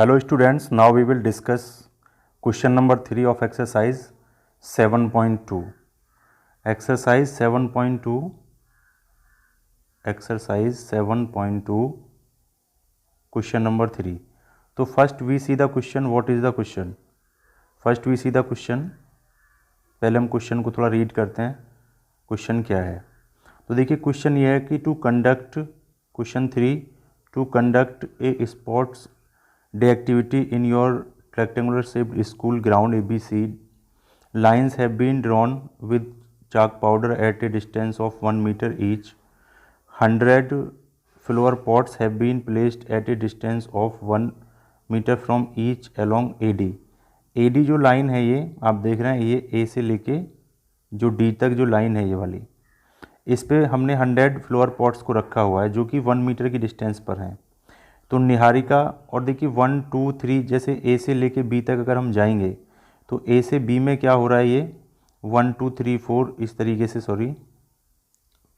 Hello students, now we will discuss question number 3 of exercise 7.2. Exercise 7.2, question number 3. So first we see the question. What is the question? First we see the question. पहले हम question को थोड़ा read करते हैं, question क्या है। तो देखिए क्वेश्चन ये है कि question 3, to conduct a sports day activity in your rectangular shaped school ground ABC. Lines have been drawn with chalk powder at a distance of 1 meter each. 100 flower pots have been placed at a distance of 1 meter from each along AD. AD जो line है ये आप देख रहे हैं, ये A से लेके जो D तक जो लाइन है ये वाली, इस पे हमने 100 फ्लावर पॉट्स को रखा हुआ है जो कि 1 मीटर की डिस्टेंस पर हैं। तो निहारिका, और देखिए 1 2 3 जैसे A से लेके B तक अगर हम जाएंगे तो A से B में क्या हो रहा है, ये 1 2 3 4 इस तरीके से, सॉरी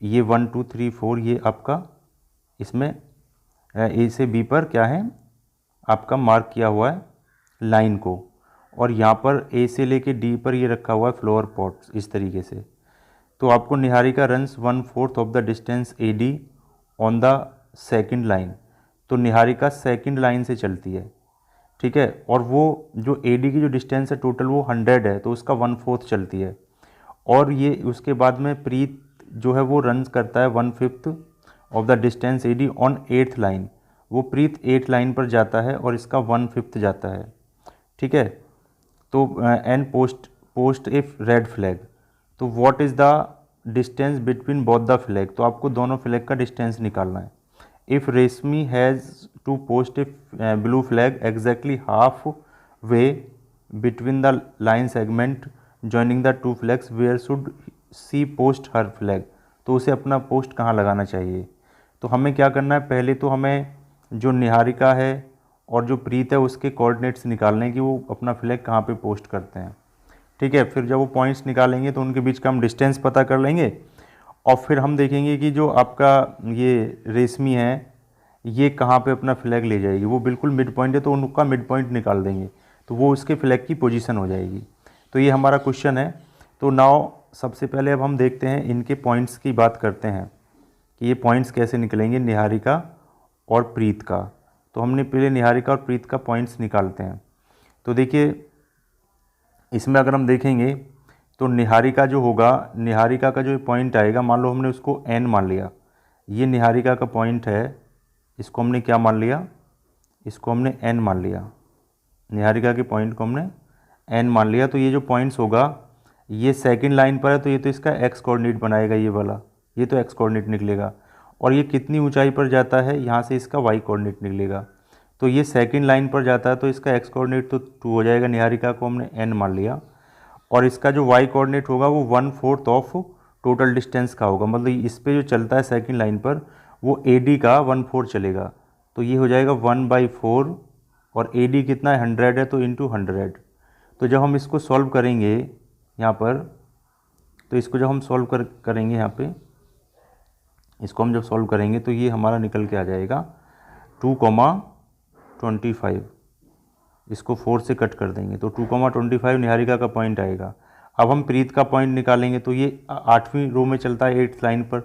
ये 1 2 3 4 ये आपका इसमें A से B पर क्या है आपका मार्क किया हुआ है लाइन को, और यहाँ पर A से लेके D पर ये रखा हुआ है फ्लावर पॉट्स इस तरीके से। तो आपको Niharika runs 1/4 of the distance AD on the second line. तो निहारिका सेकंड लाइन से चलती है, ठीक है, और वो जो AD की जो डिस्टेंस है टोटल वो 100 है, तो उसका 1/4 चलती है। और ये उसके बाद में प्रीत जो है वो रन करता है 1/5 of the distance AD on 8th line. वो प्रीत 8th लाइन पर जाता है और इसका 1/5 जाता है, ठीक है। तो and post a red flag. तो what is the distance between both the flag. तो आपको दोनों फ्लैग का डिस्टेंस निकालना है। If Reshmi has to post a blue flag exactly half way between the line segment joining the two flags, where should she post her flag. तो उसे अपना post कहाँ लगाना चाहिए। तो हमें क्या करना है, पहले तो हमें जो निहारिका है और जो प्रीत है उसके कोऑर्डिनेट्स निकालने कि वो अपना फ्लैग कहाँ पे पोस्ट करते हैं, ठीक है। फिर जब वो पॉइंट्स निकालेंगे तो उनके बीच का हम डिस्टेंस पता कर लेंगे, और फिर हम देखेंगे कि जो आपका ये रेशमी है ये कहाँ पे अपना फ्लैग ले जाएगी। वो बिल्कुल मिड पॉइंट है तो उनका मिड पॉइंट निकाल देंगे, तो वो उसके फ्लैग की पोजीशन हो जाएगी। तो ये हमारा क्वेश्चन है। तो नाउ सबसे पहले अब हम देखते हैं इनके पॉइंट्स की बात करते हैं कि ये पॉइंट्स कैसे निकलेंगे निहारिका और प्रीत का। तो हमने पहले निहारिका और प्रीत का पॉइंट्स निकालते हैं। तो देखिए इसमें अगर हम देखेंगे तो निहारिका जो होगा, निहारिका का जो पॉइंट आएगा, मान लो हमने उसको N मान लिया, ये निहारिका का पॉइंट है, इसको हमने क्या मान लिया, इसको हमने N मान लिया, निहारिका के पॉइंट को हमने N मान लिया। तो ये जो पॉइंट्स होगा ये सेकंड लाइन पर है, तो ये तो इसका x कोऑर्डिनेट बनाएगा, ये वाला ये तो x कोऑर्डिनेट निकलेगा। और ये कितनी ऊंचाई पर जाता है, यहाँ से इसका y कोऑर्डिनेट निकलेगा। तो ये सेकंड लाइन पर जाता है तो इसका x कोऑर्डिनेट तो 2 हो जाएगा, निहारिका को हमने N मान लिया। और इसका जो y कोऑर्डिनेट होगा वो 1/4 ऑफ टोटल डिस्टेंस का होगा, मतलब इस पे जो चलता है सेकंड लाइन पर वो AD का 1/4 चलेगा। तो ये हो जाएगा 1/4, और AD कितना है 100 है, तो इंटू 100। तो जब हम इसको सॉल्व करेंगे यहाँ पर, तो इसको जब हम सॉल्व करेंगे यहाँ पे, इसको हम जब सॉल्व करेंगे तो ये हमारा निकल के आ जाएगा 2,25। इसको 4 से कट कर देंगे तो 2,25 निहारिका का पॉइंट आएगा। अब हम प्रीत का पॉइंट निकालेंगे तो ये 8वीं रो में चलता है 8th लाइन पर,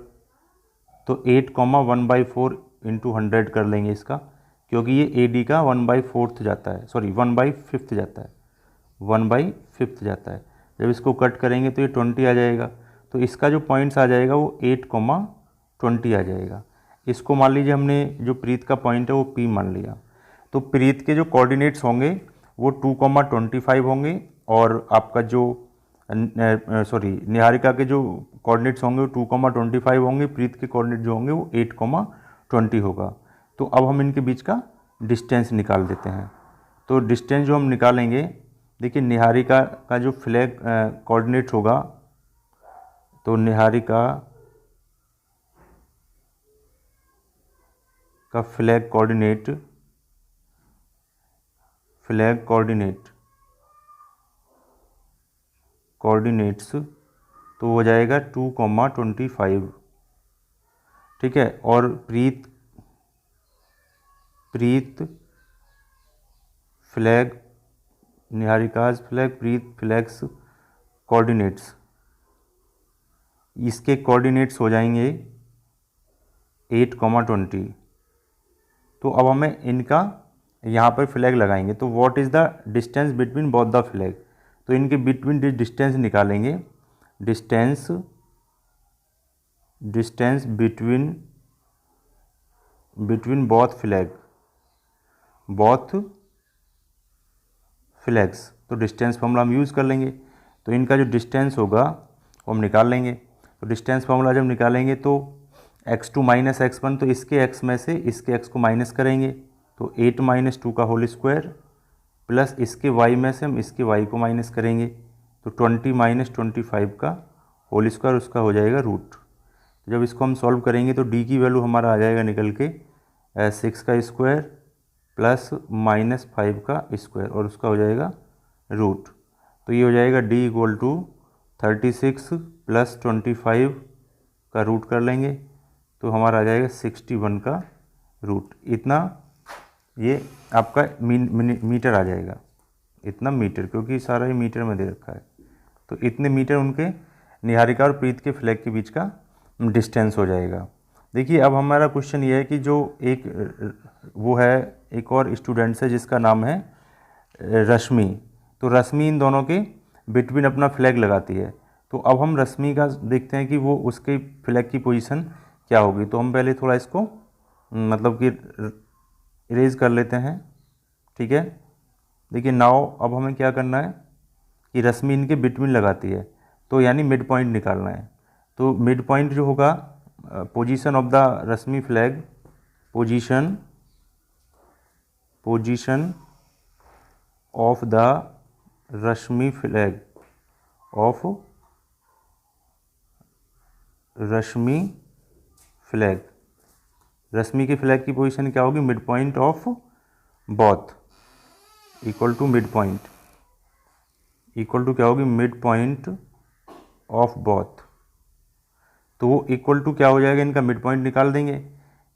तो 8, 1/4 इंटू 100 कर लेंगे इसका, क्योंकि ये AD का 1/4 जाता है, सॉरी 1/5 जाता है, 1/5 जाता है। जब इसको कट करेंगे तो ये 20 आ जाएगा। तो इसका जो पॉइंट्स आ जाएगा वो 8,20 आ जाएगा। इसको मान लीजिए हमने जो प्रीत का पॉइंट है वो P मान लिया। तो प्रीत के जो कोऑर्डिनेट्स होंगे वो 2,25 होंगे, और आपका जो सॉरी निहारिका के जो कोऑर्डिनेट्स होंगे वो 2,25 होंगे, प्रीत के कोऑर्डिनेट जो होंगे वो 8,20 होगा। तो अब हम इनके बीच का डिस्टेंस निकाल देते हैं। तो डिस्टेंस जो हम निकालेंगे, देखिए निहारिका का जो फ्लैग कोऑर्डिनेट होगा, तो निहारिका का फ्लैग कोऑर्डिनेट्स तो हो जाएगा 2,25, ठीक है। और प्रीत फ्लैग, निहारिकाज फ्लैग, प्रीत फ्लैग्स कोऑर्डिनेट्स, इसके कोऑर्डिनेट्स हो जाएंगे 8,20। तो अब हमें इनका यहाँ पर फ्लैग लगाएंगे। तो what is the distance between both the flag, तो इनके बिटवीन डिस्टेंस निकालेंगे। डिस्टेंस बिटवीन बोथ फ्लैग्स, तो डिस्टेंस फॉर्मूला हम यूज़ कर लेंगे। तो इनका जो डिस्टेंस होगा वो हम निकाल लेंगे। तो डिस्टेंस फार्मूला जब निकालेंगे तो x2 माइनस x1, तो इसके x में से इसके x को माइनस करेंगे, तो 8 माइनस 2 का होल स्क्वायर, प्लस इसके y में से हम इसके y को माइनस करेंगे, तो 20 माइनस 25 का होल स्क्वायर, उसका हो जाएगा रूट। तो जब इसको हम सॉल्व करेंगे तो d की वैल्यू हमारा आ जाएगा निकल के 6 का स्क्वायर प्लस माइनस 5 का स्क्वायर, और उसका हो जाएगा रूट। तो ये हो जाएगा d इक्वल टू 36 प्लस 25 का रूट कर लेंगे, तो हमारा आ जाएगा 61 का रूट। इतना ये आपका मीटर आ जाएगा, इतना मीटर, क्योंकि सारा ये मीटर में दे रखा है। तो इतने मीटर उनके निहारिका और प्रीत के फ्लैग के बीच का डिस्टेंस हो जाएगा। देखिए अब हमारा क्वेश्चन ये है कि जो एक वो है, एक और स्टूडेंट्स है जिसका नाम है रश्मि। तो रश्मि इन दोनों के बिटवीन अपना फ्लैग लगाती है। तो अब हम रश्मि का देखते हैं कि वो उसके फ्लैग की पोजीशन क्या होगी। तो हम पहले थोड़ा इसको मतलब कि इरेज कर लेते हैं, ठीक है। देखिए नाउ अब हमें क्या करना है कि रश्मि इनके बिटवीन लगाती है, तो यानी मिड पॉइंट निकालना है। तो मिड पॉइंट जो होगा, position of the Rashmi flag, position of the Rashmi flag of Rashmi के फ्लैग की पोजीशन क्या होगी, mid point of both equal to mid point, equal to क्या होगी, मिड पॉइंट ऑफ बोथ। तो वो इक्वल टू क्या हो जाएगा, इनका मिड पॉइंट निकाल देंगे।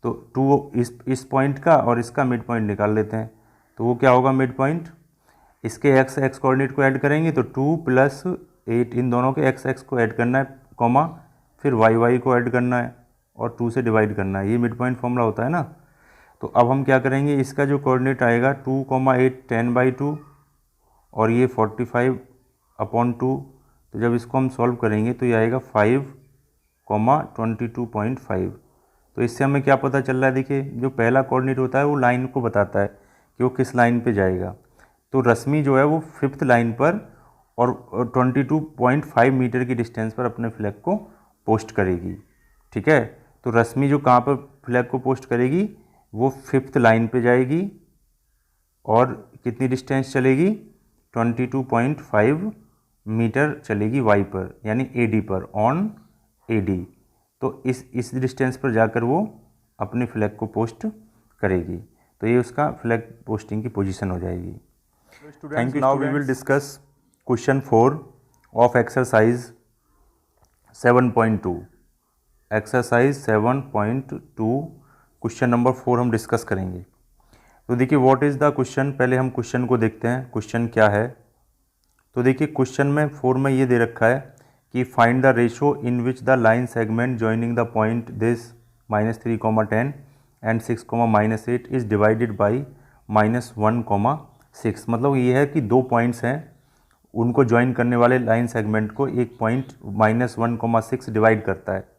तो टू इस पॉइंट का और इसका मिड पॉइंट निकाल लेते हैं। तो वो क्या होगा मिड पॉइंट, इसके x कोऑर्डिनेट को ऐड करेंगे तो 2 प्लस 8, इन दोनों के x को ऐड करना है, कॉमा फिर y को ऐड करना है और 2 से डिवाइड करना है। ये मिड पॉइंट फॉर्मूला होता है ना। तो अब हम क्या करेंगे, इसका जो कोऑर्डिनेट आएगा 2,8 10/2 और ये 45/2। तो जब इसको हम सॉल्व करेंगे तो ये आएगा 5,22.5। तो इससे हमें क्या पता चल रहा है, देखिए जो पहला कोऑर्डिनेट होता है वो लाइन को बताता है कि वो किस लाइन पे जाएगा। तो रश्मि जो है वो 5th लाइन पर और 22.5 मीटर की डिस्टेंस पर अपने फ्लैग को पोस्ट करेगी, ठीक है। तो रश्मि जो कहाँ पर फ्लैग को पोस्ट करेगी, वो 5th लाइन पे जाएगी और कितनी डिस्टेंस चलेगी, 22.5 मीटर चलेगी वाई पर, यानी AD पर, ऑन AD। तो इस डिस्टेंस पर जाकर वो अपने फ्लैग को पोस्ट करेगी। तो ये उसका फ्लैग पोस्टिंग की पोजीशन हो जाएगी। Thank you. Now we will discuss question 4 of exercise 7.2। Exercise 7.2 question number 4 हम डिस्कस करेंगे। तो देखिए व्हाट इज़ द क्वेश्चन, पहले हम क्वेश्चन को देखते हैं, क्वेश्चन क्या है। तो देखिए क्वेश्चन में 4 में ये दे रखा है कि find the ratio in which the line segment joining the point this -3,10 and 6,-8 is divided by -1,6। मतलब ये है कि दो पॉइंट्स हैं, उनको ज्वाइन करने वाले लाइन सेगमेंट को एक पॉइंट -1,6 डिवाइड करता है।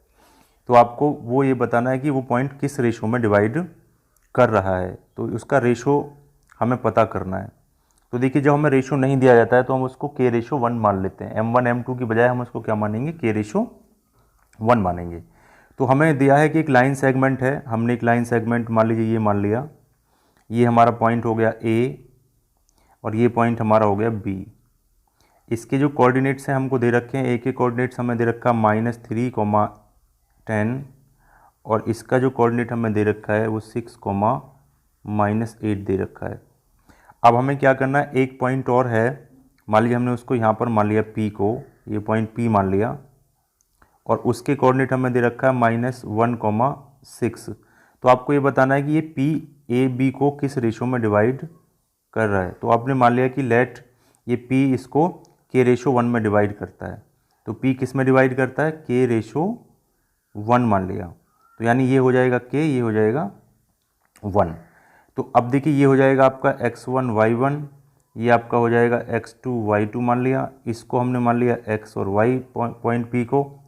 तो आपको वो ये बताना है कि वो पॉइंट किस रेशो में डिवाइड कर रहा है, तो उसका रेशो हमें पता करना है। तो देखिए जब हमें रेशो नहीं दिया जाता है तो हम उसको K रेशो 1 मान लेते हैं। M1 M2 की बजाय हम उसको क्या मानेंगे, K रेशो 1 मानेंगे। तो हमें दिया है कि एक लाइन सेगमेंट है, हमने एक लाइन सेगमेंट मान लीजिए ये मान लिया, ये हमारा पॉइंट हो गया A और ये पॉइंट हमारा हो गया B। इसके जो कोऑर्डिनेट्स हैं हमको दे रखे हैं, A के कोऑर्डिनेट्स हमें दे रखा -3,10 और इसका जो कोऑर्डिनेट हमें दे रखा है वो 6,-8 दे रखा है। अब हमें क्या करना है, एक पॉइंट और है, मान लीजिए हमने उसको यहाँ पर मान लिया P को, ये पॉइंट P मान लिया और उसके कोऑर्डिनेट हमें दे रखा है -1,6। तो आपको ये बताना है कि ये P A B को किस रेशो में डिवाइड कर रहा है। तो आपने मान लिया कि लेट ये p इसको k/1 में डिवाइड करता है। तो p किस में डिवाइड करता है? k/1 मान लिया। तो यानी ये हो जाएगा k, ये हो जाएगा 1। तो अब देखिए ये हो जाएगा आपका x1 y1, ये आपका हो जाएगा x2 y2 मान लिया। इसको हमने मान लिया x और y पॉइंट p को।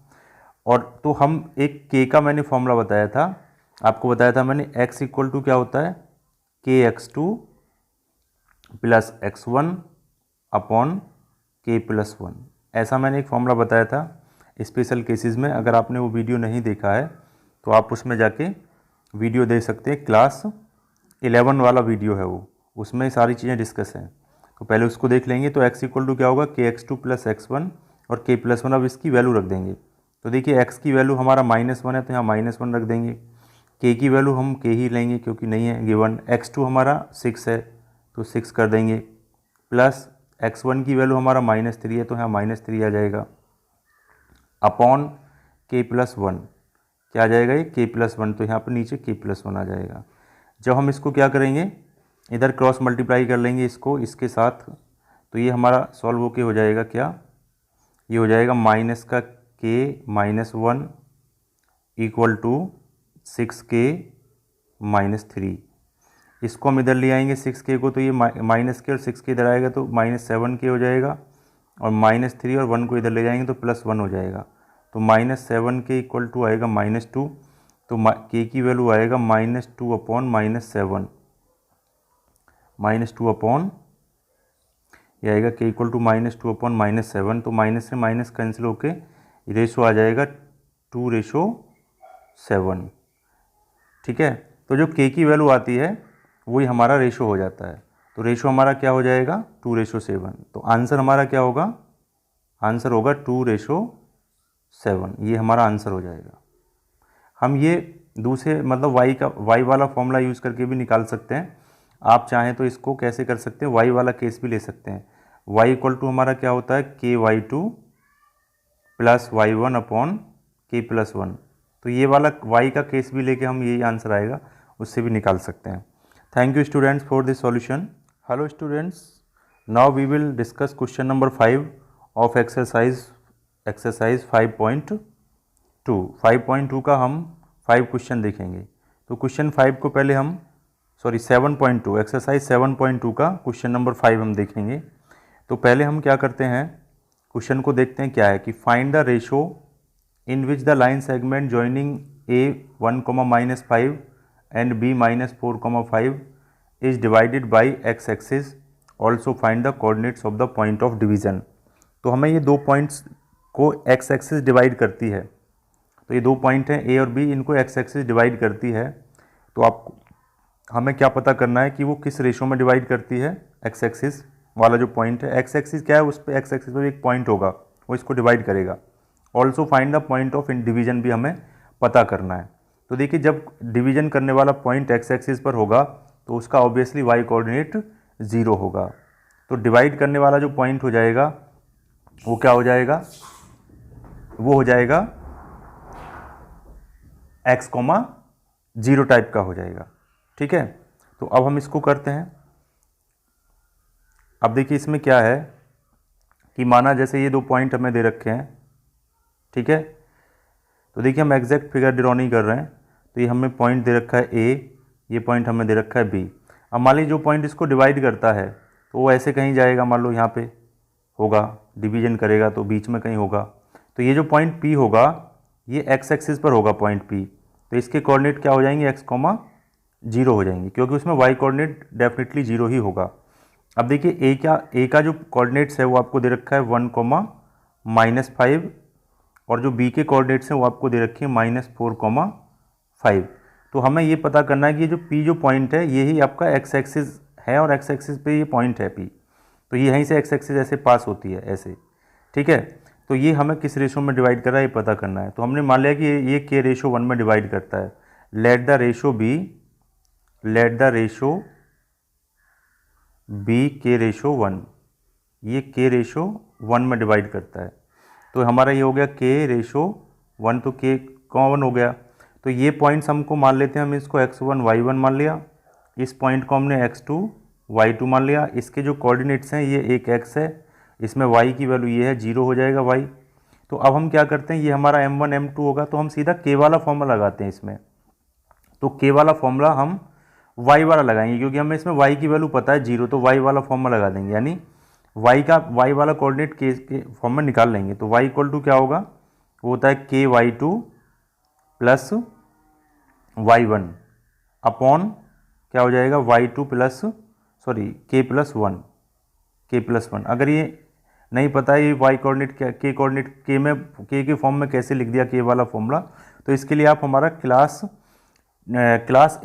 और तो हम एक k का मैंने फॉर्मूला बताया था, आपको बताया था मैंने, x इक्वल टू क्या होता है? kx2 plus x1 upon k+1। ऐसा मैंने एक फॉर्मूला बताया था स्पेशल केसेस में। अगर आपने वो वीडियो नहीं देखा है तो आप उसमें जाके वीडियो देख सकते हैं। क्लास 11 वाला वीडियो है वो, उसमें सारी चीज़ें डिस्कस हैं। तो पहले उसको देख लेंगे। तो x इक्वल टू क्या होगा? kx2 प्लस x1 और k+1। अब इसकी वैल्यू रख देंगे। तो देखिए x की वैल्यू हमारा -1 है तो यहाँ -1 रख देंगे। k की वैल्यू हम k ही लेंगे क्योंकि नहीं है गिवन। x2 हमारा 6 है तो 6 कर देंगे, प्लस x1 की वैल्यू हमारा -3 है तो यहाँ -3 आ जाएगा, अपॉन k+1। क्या आ जाएगा? ये k+1, तो यहाँ पर नीचे k+1 आ जाएगा। जब हम इसको क्या करेंगे, इधर क्रॉस मल्टीप्लाई कर लेंगे इसको इसके साथ, तो ये हमारा सॉल्व होके हो जाएगा क्या? ये हो जाएगा माइनस का k-1 इक्वल टू 6k-3। इसको हम इधर ले आएंगे 6k को, तो ये माइनस के और 6k इधर आएगा तो -7k हो जाएगा, और -3 और 1 को इधर ले जाएंगे तो +1 हो जाएगा। तो -7k इक्वल टू आएगा -2। तो k की वैल्यू आएगा -2 अपॉन -7, -2 अपॉन, ये आएगा k इक्वल टू -2 अपॉन -7। तो माइनस से माइनस कैंसिल होके रेशो आ जाएगा 2:7। ठीक है। तो जो k की वैल्यू आती है वही हमारा रेशो हो जाता है। तो रेशो हमारा क्या हो जाएगा? 2:7। तो आंसर हमारा क्या होगा? आंसर होगा 2:7। ये हमारा आंसर हो जाएगा। हम ये दूसरे मतलब y वाला फॉर्मूला यूज़ करके भी निकाल सकते हैं। आप चाहें तो इसको कैसे कर सकते हैं, y वाला केस भी ले सकते हैं। y इक्वल टू हमारा क्या होता है? k/2 plus y1 upon k+1। तो ये वाला y का केस भी लेके हम यही आंसर आएगा, उससे भी निकाल सकते हैं। Thank you students for this solution. Hello students, now we will discuss question number 5 of exercise 5.2। 5.2 का हम 5 क्वेश्चन देखेंगे। तो क्वेश्चन 5 को पहले हम 7.2 एक्सरसाइज 7.2 का क्वेश्चन नंबर 5 हम देखेंगे। तो पहले हम क्या करते हैं, क्वेश्चन को देखते हैं क्या है कि find the ratio in which the line segment joining a1, -5 and b -4, 5 is divided by x axis. Also find the coordinates of the point of division. तो हमें ये दो पॉइंट्स को x एक्सिस डिवाइड करती है। तो ये दो पॉइंट हैं a और b, इनको x एक्सिस डिवाइड करती है। तो आपको हमें क्या पता करना है कि वो किस रेशो में डिवाइड करती है। x एक्सिस वाला जो पॉइंट है, x एक्सिस क्या है, उस पर x एक्सिस पर एक पॉइंट होगा, वो इसको डिवाइड करेगा। Also find the point of division भी हमें पता करना है। तो देखिए जब डिवीजन करने वाला पॉइंट x एक्सिस पर होगा तो उसका ऑब्वियसली y कोऑर्डिनेट 0 होगा। तो डिवाइड करने वाला जो पॉइंट हो जाएगा वो क्या हो जाएगा? वो हो जाएगा x, 0 टाइप का हो जाएगा। ठीक है। तो अब हम इसको करते हैं। अब देखिए इसमें क्या है कि माना जैसे ये दो पॉइंट हमें दे रखे हैं, ठीक है। तो देखिए हम एग्जैक्ट फिगर ड्रॉ नहीं कर रहे हैं। तो ये हमें पॉइंट दे रखा है A, ये पॉइंट हमें दे रखा है B। अब मान लीजिए जो पॉइंट इसको डिवाइड करता है तो वो ऐसे कहीं जाएगा, मान लो यहाँ पे होगा, डिवीजन करेगा तो बीच में कहीं होगा। तो ये जो पॉइंट P होगा ये x एक्सिस पर होगा पॉइंट P। तो इसके कोऑर्डिनेट क्या हो जाएंगे? x, 0 हो जाएंगे, क्योंकि उसमें y कोऑर्डिनेट डेफिनेटली 0 ही होगा। अब देखिए a का जो कोऑर्डिनेट्स है वो आपको दे रखा है 1, -5, और जो b के कोऑर्डिनेट्स हैं वो आपको दे रखे हैं -4, 5। तो हमें ये पता करना है कि ये जो p जो पॉइंट है ये ही आपका x एक्सिस है, और x एक्सिस पे ये पॉइंट है p। तो ये यहीं से x एक्सिस ऐसे पास होती है ऐसे, ठीक है। तो ये हमें किस रेशो में डिवाइड कर रहा है ये पता करना है। तो हमने मान लिया कि ये k/1 में डिवाइड करता है। Let the ratio b k/1, ये k/1 में डिवाइड करता है। तो हमारा ये हो गया k/1, तो k, 1 हो गया। तो ये पॉइंट्स हमको मान लेते हैं, हम इसको x1 y1 मान लिया, इस पॉइंट को हमने x2 y2 मान लिया। इसके जो कोऑर्डिनेट्स हैं ये एक x है, इसमें y की वैल्यू ये है 0 हो जाएगा y। तो अब हम क्या करते हैं, ये हमारा m1 m2 होगा तो हम सीधा k वाला फॉर्मूला लगाते हैं इसमें। तो k वाला फॉर्मूला हम y वाला लगाएंगे क्योंकि हमें इसमें y की वैल्यू पता है 0, तो y वाला फॉर्मूला लगा देंगे, यानी y वाला कोऑर्डिनेट के फॉर्म में निकाल लेंगे। तो y इक्वल टू क्या होगा, वो होता है ky2 प्लस y1 अपॉन क्या हो जाएगा y2 plus k plus one. अगर ये नहीं पता है ये y कोऑर्डिनेट क्या, k कोऑर्डिनेट k के फॉर्म में कैसे लिख दिया k वाला फॉर्मूला, तो इसके लिए आप हमारा क्लास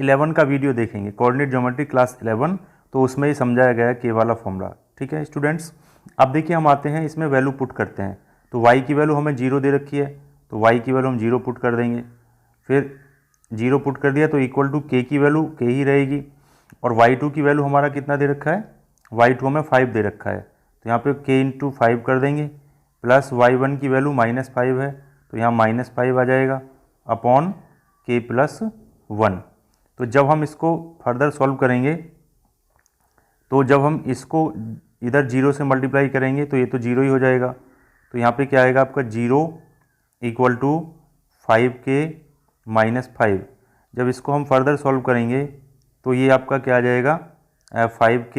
11 का वीडियो देखेंगे, कोऑर्डिनेट ज्योमेट्री क्लास 11, तो उसमें ही समझाया गया है k वाला फॉर्मूला। ठीक है स्टूडेंट्स, अब देखिए हम आते हैं इसमें वैल्यू पुट करते हैं। तो y की वैल्यू हमें 0 दे रखी है, तो y की वैल्यू हम 0 पुट कर देंगे। फिर 0 पुट कर दिया तो इक्वल टू k की वैल्यू k ही रहेगी, और y2 की वैल्यू हमारा कितना दे रखा है, y2 हमें 5 दे रखा है, तो यहाँ पे k इंटू 5 कर देंगे, प्लस y1 की वैल्यू -5 है तो यहाँ -5 आ जाएगा अपॉन k प्लस 1। तो जब हम इसको फर्दर सॉल्व करेंगे, तो जब हम इसको इधर 0 से मल्टीप्लाई करेंगे तो ये तो 0 ही हो जाएगा। तो यहाँ पे क्या आएगा आपका 0 इक्वल टू 5k -5। जब इसको हम फर्दर सॉल्व करेंगे तो ये आपका क्या आ जाएगा 5k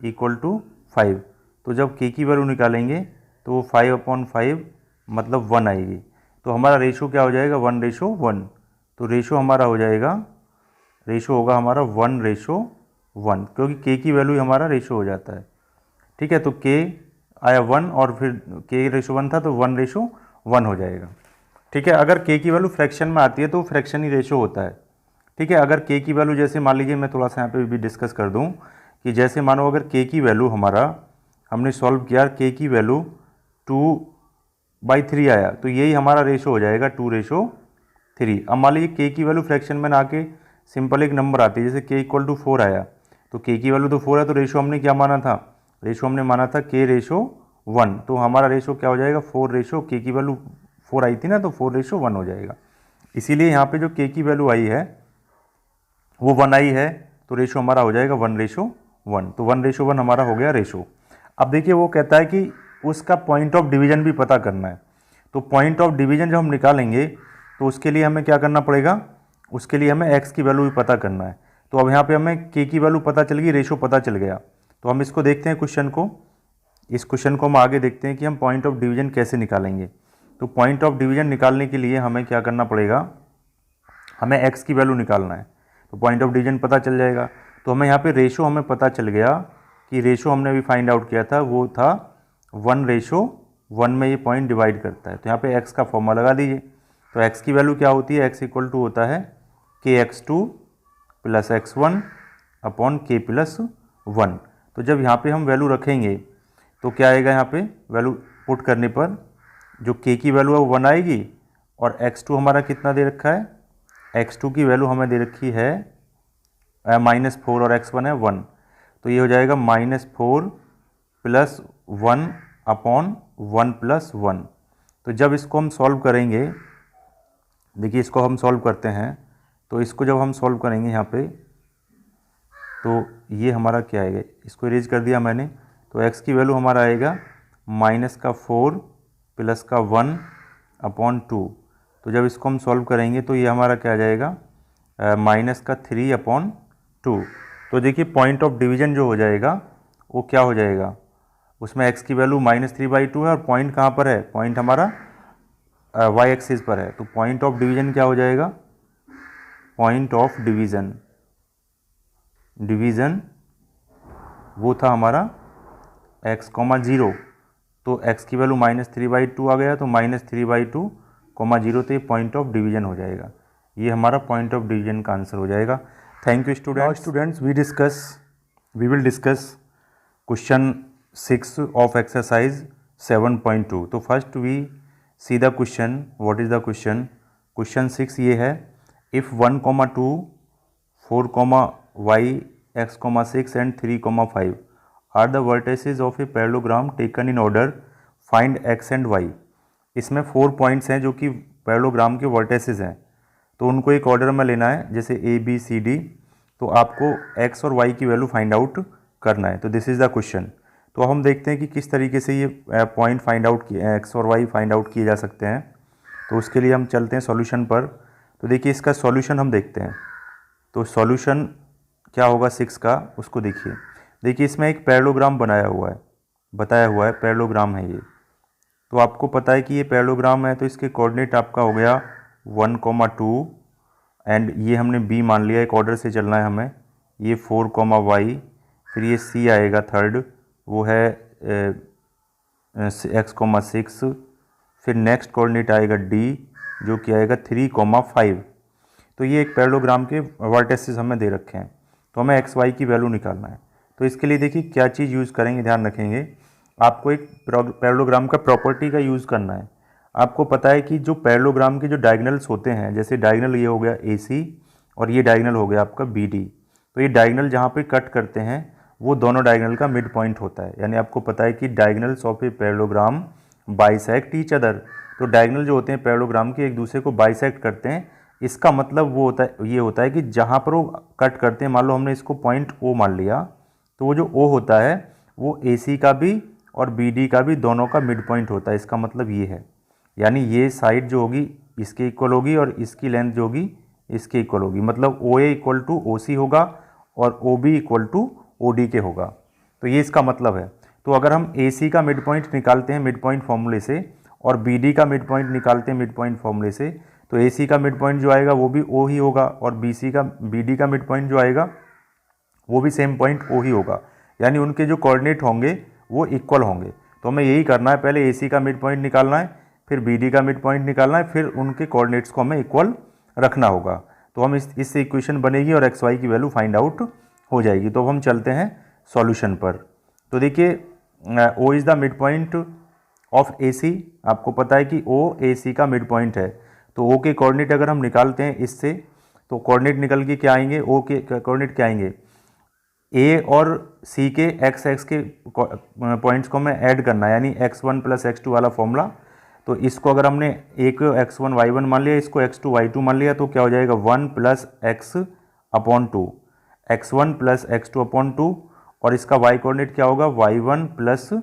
इक्वल टू 5। तो जब k की वैल्यू निकालेंगे तो वो 5/5 मतलब 1 आएगी। तो हमारा रेशो क्या हो जाएगा 1:1। तो रेशो हमारा हो जाएगा, रेशो होगा हमारा 1:1, क्योंकि k की वैल्यू हमारा रेशो हो जाता है। ठीक है, तो k आया 1 और फिर k:1 था तो 1:1 हो जाएगा। ठीक है, अगर k की वैल्यू फ्रैक्शन में आती है तो फ्रैक्शन ही रेशो होता है। ठीक है, अगर k की वैल्यू जैसे मान लीजिए, मैं थोड़ा सा यहाँ पे भी डिस्कस कर दूँ कि जैसे मानो अगर k की वैल्यू हमारा हमने सॉल्व किया, k की वैल्यू 2/3 आया तो यही हमारा रेशो हो जाएगा 2:3। अब मान लीजिए k की वैल्यू फ्रैक्शन में ना आके सिंपल एक नंबर आती है, जैसे k इक्वल टू 4 आया, तो k की वैल्यू तो 4 है तो रेशो हमने क्या माना था, रेशो हमने माना था k:1, तो हमारा रेशो क्या हो जाएगा 4 k की वैल्यू 4 आई थी ना, तो 4:1 हो जाएगा। इसीलिए यहाँ पे जो k की वैल्यू आई है वो 1 आई है, तो रेशो हमारा हो जाएगा 1:1। तो 1:1 हमारा हो गया रेशो। अब देखिए वो कहता है कि उसका पॉइंट ऑफ डिवीजन भी पता करना है। तो पॉइंट ऑफ डिवीजन जब हम निकालेंगे तो उसके लिए हमें क्या करना पड़ेगा, उसके लिए हमें x की वैल्यू भी पता करना है। तो अब यहाँ पे हमें k की वैल्यू पता चल गई, रेशो पता चल गया। तो हम इसको देखते हैं क्वेश्चन को, इस क्वेश्चन को हम आगे देखते हैं कि हम पॉइंट ऑफ डिवीजन कैसे निकालेंगे। तो पॉइंट ऑफ डिवीजन निकालने के लिए हमें क्या करना पड़ेगा, हमें x की वैल्यू निकालना है। तो पॉइंट ऑफ डिवीजन पता चल जाएगा। तो हमें यहाँ पे रेशो हमें पता चल गया कि रेशो हमने अभी फाइंड आउट किया था वो था 1:1 में ये पॉइंट डिवाइड करता है। तो यहाँ पे x का फॉर्मूला लगा दीजिए। तो x की वैल्यू क्या होती है, x इक्वल टू होता है kx2 plus x1 upon k plus 1। तो जब यहाँ पे हम वैल्यू रखेंगे तो क्या आएगा, यहाँ पे वैल्यू पुट करने पर जो k की वैल्यू है वो 1 आएगी, और x2 हमारा कितना दे रखा है, x2 की वैल्यू हमें दे रखी है -4 और x1 है 1, तो ये हो जाएगा -4 प्लस 1 अपॉन 1 प्लस 1। तो जब इसको हम सॉल्व करेंगे, देखिए इसको हम सॉल्व करते हैं, तो इसको जब हम सॉल्व करेंगे यहाँ पे तो ये हमारा क्या आएगा, इसको इरेज कर दिया मैंने। तो x की वैल्यू हमारा आएगा -4 प्लस 1 अपॉन 2। तो जब इसको हम सॉल्व करेंगे तो ये हमारा क्या आ जाएगा -3 अपॉन 2। तो देखिए पॉइंट ऑफ डिवीजन जो हो जाएगा वो क्या हो जाएगा, उसमें x की वैल्यू -3/2 है और पॉइंट कहाँ पर है, पॉइंट हमारा y एक्सिस पर है। तो पॉइंट ऑफ डिवीजन क्या हो जाएगा, पॉइंट ऑफ डिवीजन वो था हमारा x, 0। तो x की वैल्यू -3/2 आ गया, तो -3/2, 0, तो ये पॉइंट ऑफ डिवीजन हो जाएगा। ये हमारा पॉइंट ऑफ डिवीजन का आंसर हो जाएगा। Thank you students. We will discuss question 6 of exercise 7.2। तो first we see the question, what is the question. Question 6 ये है, if 1, 2, 4, y, x, 6 and 3, 5 are the vertices of a parallelogram taken in order, find x and y। इसमें 4 points हैं जो कि parallelogram के vertices हैं, तो उनको एक ऑर्डर में लेना है, जैसे a b c d। तो आपको x और y की वैल्यू फाइंड आउट करना है। तो दिस इज़ द क्वेश्चन। तो हम देखते हैं कि किस तरीके से ये पॉइंट फाइंड आउट किए, एक्स और वाई फाइंड आउट किए जा सकते हैं। तो उसके लिए हम चलते हैं सॉल्यूशन पर। तो देखिए इसका सॉल्यूशन हम देखते हैं। तो सॉल्यूशन क्या होगा 6 का, उसको देखिए। देखिए इसमें एक पैरेललोग्राम बनाया हुआ है, बताया हुआ है पैरेललोग्राम है ये। तो आपको पता है कि ये पैरेललोग्राम है, तो इसके कोऑर्डिनेट आपका हो गया 1,2 एंड ये हमने बी मान लिया, एक ऑर्डर से चलना है हमें। ये 4,y, फिर ये सी आएगा थर्ड, वो है x,6, फिर नेक्स्ट कोऑर्डिनेट आएगा डी जो कि आएगा 3,5। तो ये एक पैरेललोग्राम के वर्टेसेस हमें दे रखे हैं, तो हमें एक्स वाई की वैल्यू निकालना है। तो इसके लिए देखिए क्या चीज़ यूज़ करेंगे, ध्यान रखेंगे। आपको एक पैरेललोग्राम का प्रॉपर्टी का यूज़ करना है। आपको पता है कि जो पैरेललोग्राम के जो डायगोनल्स होते हैं, जैसे डायगोनल ये हो गया AC और ये डायगोनल हो गया आपका BD, तो ये डायगोनल जहाँ पे कट करते हैं वो दोनों डायगोनल का मिड पॉइंट होता है। यानी आपको पता है कि diagonals of a parallelogram bisect each other. तो डायगोनल जो होते हैं पैरेललोग्राम के एक दूसरे को बाइसेक्ट करते हैं। इसका मतलब वो होता है, ये होता है कि जहाँ पर वो कट करते हैं, मान लो हमने इसको पॉइंट O मान लिया, तो वो जो O होता है वो AC का भी और BD का भी दोनों का मिड पॉइंट होता है। इसका मतलब ये है, यानी ये साइड जो होगी इसके इक्वल होगी और इसकी लेंथ जो होगी इसके इक्वल होगी। मतलब OA इक्वल टू OC होगा और OB इक्वल टू OD के होगा। तो ये इसका मतलब है। तो अगर हम AC का मिड पॉइंट निकालते हैं मिड पॉइंट फॉर्मूले से और BD का मिड पॉइंट निकालते हैं मिड पॉइंट फॉर्मूले से, तो AC का मिड पॉइंट जो आएगा वो भी O ही होगा और BD का मिड पॉइंट जो आएगा वो भी सेम पॉइंट O ही होगा। यानी उनके जो कोऑर्डिनेट होंगे वो इक्वल होंगे। तो हमें यही करना है, पहले AC का मिड पॉइंट निकालना है, फिर BD का मिड पॉइंट निकालना है, फिर उनके कोऑर्डिनेट्स को हमें इक्वल रखना होगा। तो हम इससे इक्वेशन बनेगी और एक्स वाई की वैल्यू फाइंड आउट हो जाएगी। तो अब हम चलते हैं सॉल्यूशन पर। तो देखिए O is the mid point of AC। आपको पता है कि O AC का मिड पॉइंट है। तो O के कोऑर्डिनेट अगर हम निकालते हैं इससे, तो कोऑर्डिनेट निकल के क्या आएंगे, O के कोऑर्डिनेट क्या आएंगे, A और C के x के पॉइंट्स को हमें ऐड करना है, यानी x1 + x2 वाला फॉर्मूला। तो इसको अगर हमने एक x1 y1 मान लिया, इसको x2 y2 मान लिया, तो क्या हो जाएगा 1 + x/2, x1 + x2/2, और इसका y कोऑर्डिनेट क्या होगा y1 +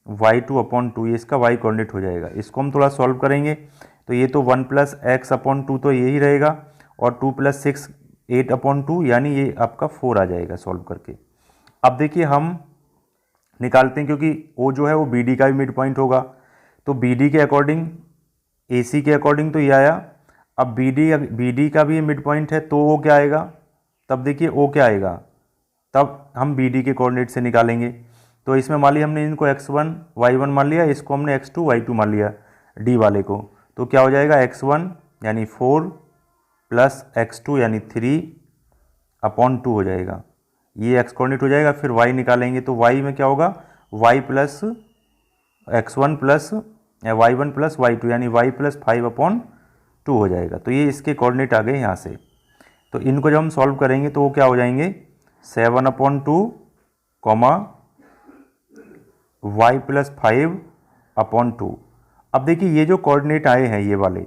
y2/2, ये इसका y कोऑर्डिनेट हो जाएगा। इसको हम थोड़ा सॉल्व करेंगे, तो ये तो 1 + x/2 तो यही रहेगा और 2 + 6 8/2, यानी ये आपका 4 आ जाएगा सॉल्व करके। अब देखिए हम निकालते हैं, क्योंकि O जो है वो BD का भी मिड पॉइंट होगा, तो BD के अकॉर्डिंग AC के अकॉर्डिंग तो ये आया। अब BD का भी मिड पॉइंट है, तो O क्या आएगा, तब देखिए O क्या आएगा, तब हम BD के कोऑर्डिनेट से निकालेंगे। तो इसमें मान लिया हमने इनको x1 y1 मान लिया, इसको हमने x2 y2 मान लिया D वाले को, तो क्या हो जाएगा x1 यानी 4 + x2 यानी 3/2 हो जाएगा। ये x कोऑर्डिनेट हो जाएगा। फिर y निकालेंगे, तो y में क्या होगा y + x1 + y1 + y2 यानी y + 5/2 हो जाएगा। तो ये इसके कोऑर्डिनेट आ गए यहाँ से। तो इनको जब हम सॉल्व करेंगे तो वो क्या हो जाएंगे 7/2, y + 5/2। अब देखिए ये जो कोऑर्डिनेट आए हैं ये वाले,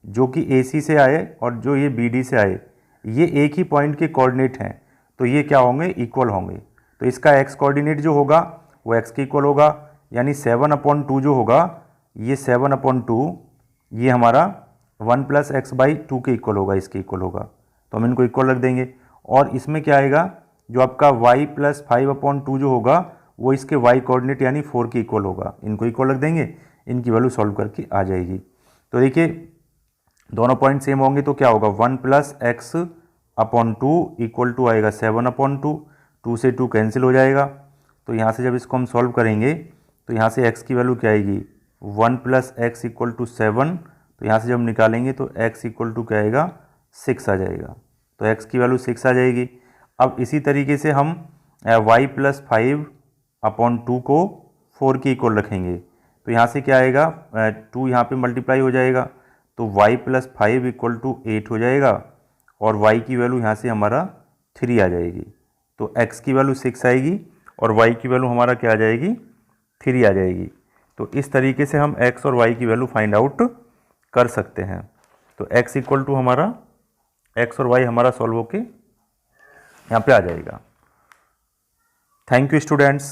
जो कि AC से आए और जो ये BD से आए, ये एक ही पॉइंट के कोऑर्डिनेट हैं, तो ये क्या होंगे, इक्वल होंगे। तो इसका x कोऑर्डिनेट जो होगा वो x के इक्वल होगा, यानी 7/2 जो होगा, ये 7/2 ये हमारा 1 + x/2 के इक्वल होगा, इसके इक्वल होगा। तो हम इनको इक्वल रख देंगे। और इसमें क्या आएगा, जो आपका y + 5/2 जो होगा वो इसके y कोऑर्डिनेट यानी 4 के इक्वल होगा। इनको इक्वल रख देंगे, इनकी वैल्यू सॉल्व करके आ जाएगी। तो देखिए दोनों पॉइंट सेम होंगे, तो क्या होगा 1 + x/2 इक्वल टू आएगा 7/2, 2 से 2 कैंसिल हो जाएगा। तो यहाँ से जब इसको हम सॉल्व करेंगे तो यहाँ से x की वैल्यू क्या आएगी 1 + x = 7। तो यहाँ से जब निकालेंगे तो x = क्या आएगा 6 आ जाएगा। तो x की वैल्यू 6 आ जाएगी। अब इसी तरीके से हम y + 5/2 को 4 के इक्वल रखेंगे, तो यहाँ से क्या आएगा 2 यहाँ पे मल्टीप्लाई हो जाएगा, तो y + 5 = 8 हो जाएगा और y की वैल्यू यहाँ से हमारा 3 आ जाएगी। तो x की वैल्यू 6 आएगी और y की वैल्यू हमारा क्या आ जाएगी 3 आ जाएगी। तो इस तरीके से हम x और y की वैल्यू फाइंड आउट कर सकते हैं। तो x = हमारा x और y हमारा सॉल्व होके यहाँ पे आ जाएगा। Thank you students.